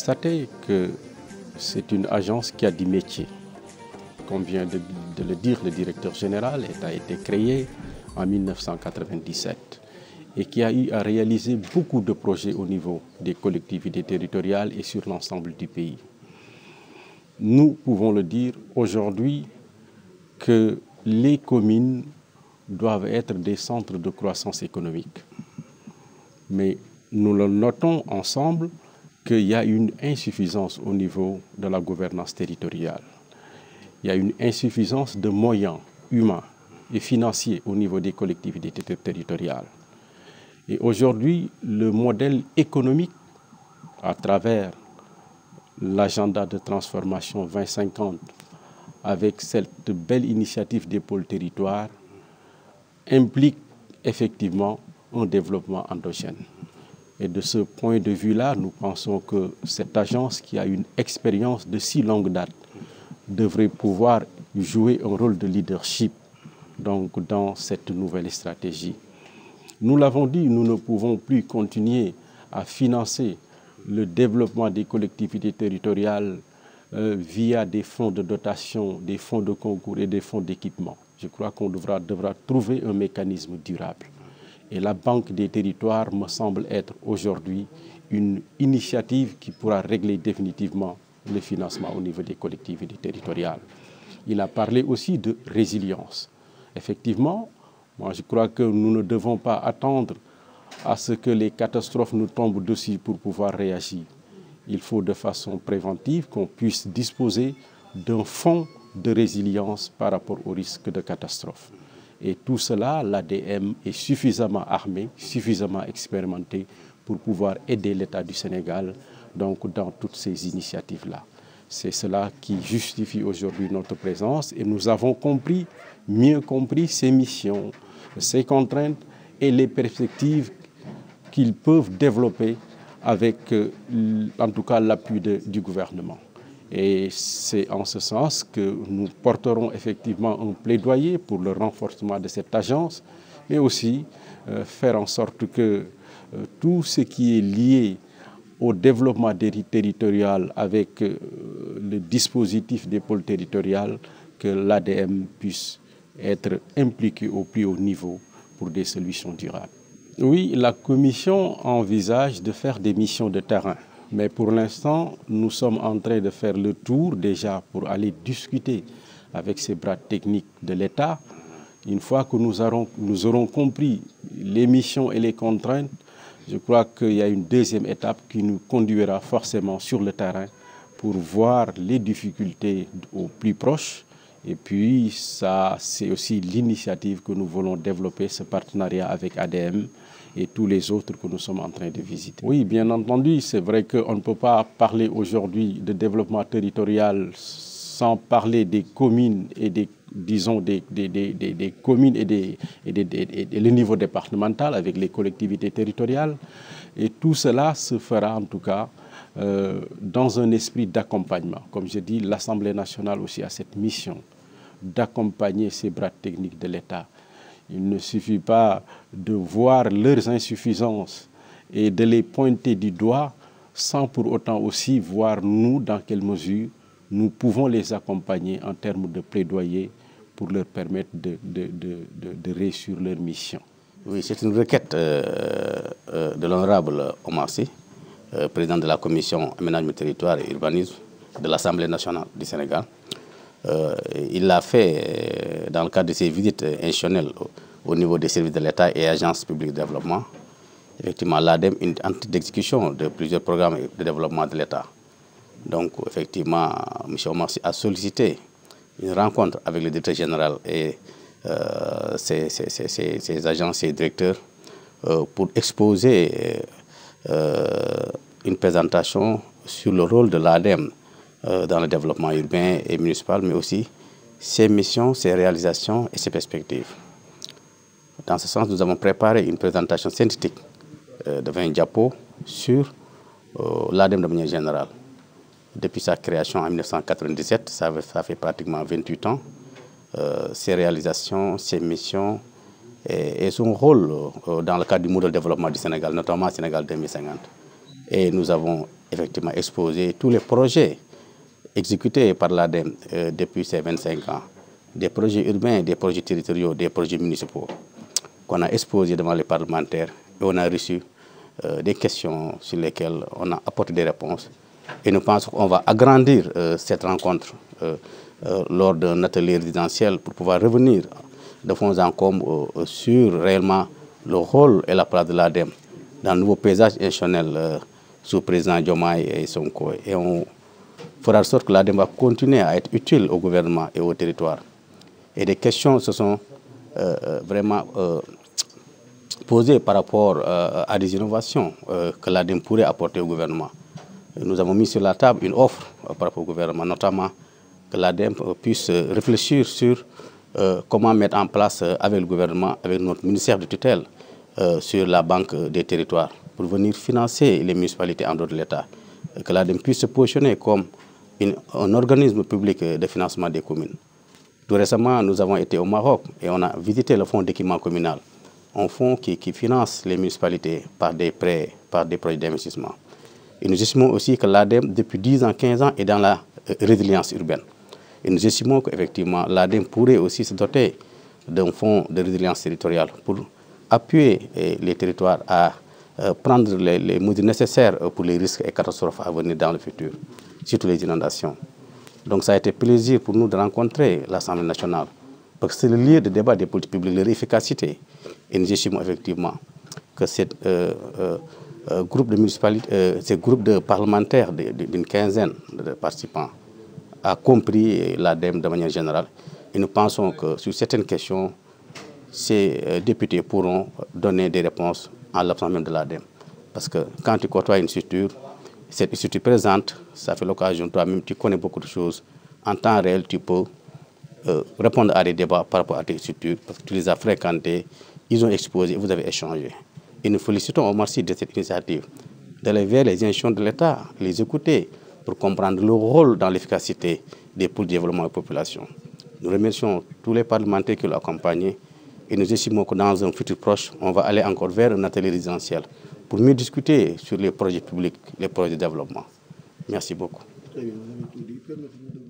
constater que c'est une agence qui a du métier. Comme vient de le dire le directeur général, elle a été créée en 1997 et qui a eu à réaliser beaucoup de projets au niveau des collectivités territoriales et sur l'ensemble du pays. Nous pouvons le dire aujourd'hui que les communes doivent être des centres de croissance économique. Mais nous le notons ensemble qu'il y a une insuffisance au niveau de la gouvernance territoriale. Il y a une insuffisance de moyens humains et financiers au niveau des collectivités territoriales. Et aujourd'hui, le modèle économique, à travers l'agenda de transformation 2050, avec cette belle initiative des pôles territoires, implique effectivement un développement endogène. Et de ce point de vue-là, nous pensons que cette agence qui a une expérience de si longue date devrait pouvoir jouer un rôle de leadership donc, dans cette nouvelle stratégie. Nous l'avons dit, nous ne pouvons plus continuer à financer le développement des collectivités territoriales via des fonds de dotation, des fonds de concours et des fonds d'équipement. Je crois qu'on devra trouver un mécanisme durable. Et la Banque des territoires me semble être aujourd'hui une initiative qui pourra régler définitivement le financement au niveau des collectivités territoriales. Il a parlé aussi de résilience. Effectivement, moi je crois que nous ne devons pas attendre à ce que les catastrophes nous tombent dessus pour pouvoir réagir. Il faut de façon préventive qu'on puisse disposer d'un fonds de résilience par rapport au risque de catastrophe. Et tout cela, l'ADM est suffisamment armé, suffisamment expérimenté pour pouvoir aider l'État du Sénégal donc, dans toutes ces initiatives-là. C'est cela qui justifie aujourd'hui notre présence et nous avons compris, mieux compris ces missions, ces contraintes et les perspectives qu'ils peuvent développer avec, en tout cas, l'appui du gouvernement. Et c'est en ce sens que nous porterons effectivement un plaidoyer pour le renforcement de cette agence, mais aussi faire en sorte que tout ce qui est lié au développement territorial avec le dispositif des pôles territoriaux, que l'ADM puisse être impliqué au plus haut niveau pour des solutions durables. Oui, la Commission envisage de faire des missions de terrain. Mais pour l'instant, nous sommes en train de faire le tour déjà pour aller discuter avec ces bras techniques de l'État. Une fois que nous aurons compris les missions et les contraintes, je crois qu'il y a une deuxième étape qui nous conduira forcément sur le terrain pour voir les difficultés au plus proche. Et puis, ça, c'est aussi l'initiative que nous voulons développer, ce partenariat avec ADM et tous les autres que nous sommes en train de visiter. Oui, bien entendu, c'est vrai qu'on ne peut pas parler aujourd'hui de développement territorial sans parler des communes et des communes et le niveau départemental avec les collectivités territoriales. Et tout cela se fera en tout cas dans un esprit d'accompagnement. Comme je dis, l'Assemblée nationale aussi a cette mission d'accompagner ces bras techniques de l'État. Il ne suffit pas de voir leurs insuffisances et de les pointer du doigt sans pour autant aussi voir nous dans quelle mesure nous pouvons les accompagner en termes de plaidoyer pour leur permettre de réussir leur mission. Oui, c'est une requête de l'honorable Omar Sy, président de la commission aménagement territoire et urbanisme de l'Assemblée nationale du Sénégal. Il l'a fait dans le cadre de ses visites institutionnelles au niveau des services de l'État et agences publiques de développement. Effectivement, l'ADEM est une entité d'exécution de plusieurs programmes de développement de l'État. Donc, effectivement, M. Omar Sy a sollicité une rencontre avec le directeur général et ses agents, ses directeurs, pour exposer une présentation sur le rôle de l'ADEM dans le développement urbain et municipal, mais aussi ses missions, ses réalisations et ses perspectives. Dans ce sens, nous avons préparé une présentation synthétique de 20 diapos sur l'ADEM de manière générale. Depuis sa création en 1997, ça fait pratiquement 28 ans, ses réalisations, ses missions et son rôle dans le cadre du modèle de développement du Sénégal, notamment Sénégal 2050. Et nous avons effectivement exposé tous les projets exécutés par l'ADEM depuis ces 25 ans, des projets urbains, des projets territoriaux, des projets municipaux, qu'on a exposés devant les parlementaires et on a reçu des questions sur lesquelles on a apporté des réponses. Et nous pensons qu'on va agrandir cette rencontre lors d'un atelier résidentiel pour pouvoir revenir de fond en comble sur réellement le rôle et la place de l'ADEM dans le nouveau paysage institutionnel sous le président Diomaye et Sonko. Et on fera en sorte que l'ADEM va continuer à être utile au gouvernement et au territoire. Et des questions se sont vraiment posées par rapport à des innovations que l'ADEM pourrait apporter au gouvernement. Nous avons mis sur la table une offre par rapport au gouvernement, notamment que l'ADEM puisse réfléchir sur comment mettre en place avec le gouvernement, avec notre ministère de tutelle, sur la banque des territoires, pour venir financer les municipalités en dehors de l'État. Que l'ADEM puisse se positionner comme un organisme public de financement des communes. Tout récemment, nous avons été au Maroc et on a visité le fonds d'équipement communal, un fonds qui finance les municipalités par des prêts, par des projets d'investissement. Et nous estimons aussi que l'ADEM, depuis 10 ans, 15 ans, est dans la résilience urbaine. Et nous estimons qu'effectivement, l'ADEM pourrait aussi se doter d'un fonds de résilience territoriale pour appuyer les territoires à prendre les mesures nécessaires pour les risques et catastrophes à venir dans le futur, surtout les inondations. Donc ça a été plaisir pour nous de rencontrer l'Assemblée nationale, parce que c'est le lieu de débat des politiques publiques, leur efficacité. Et nous estimons effectivement que ce groupe de municipalités, ce groupe de parlementaires d'une quinzaine de participants a compris l'ADEM de manière générale. Et nous pensons que sur certaines questions, ces députés pourront donner des réponses en l'absence même de l'ADEM. Parce que quand tu côtoies une structure, cette structure présente, ça fait l'occasion, toi-même, tu connais beaucoup de choses. En temps réel, tu peux répondre à des débats par rapport à tes structures, parce que tu les as fréquentés, ils ont exposé, vous avez échangé. Et nous félicitons Omar Sy de cette initiative, d'aller vers les institutions de l'État, les écouter, pour comprendre le rôle dans l'efficacité des politiques de développement de la population. Nous remercions tous les parlementaires qui l'ont accompagné et nous estimons que dans un futur proche, on va aller encore vers un atelier résidentiel pour mieux discuter sur les projets publics, les projets de développement. Merci beaucoup. Très bien, vous avez tout dit.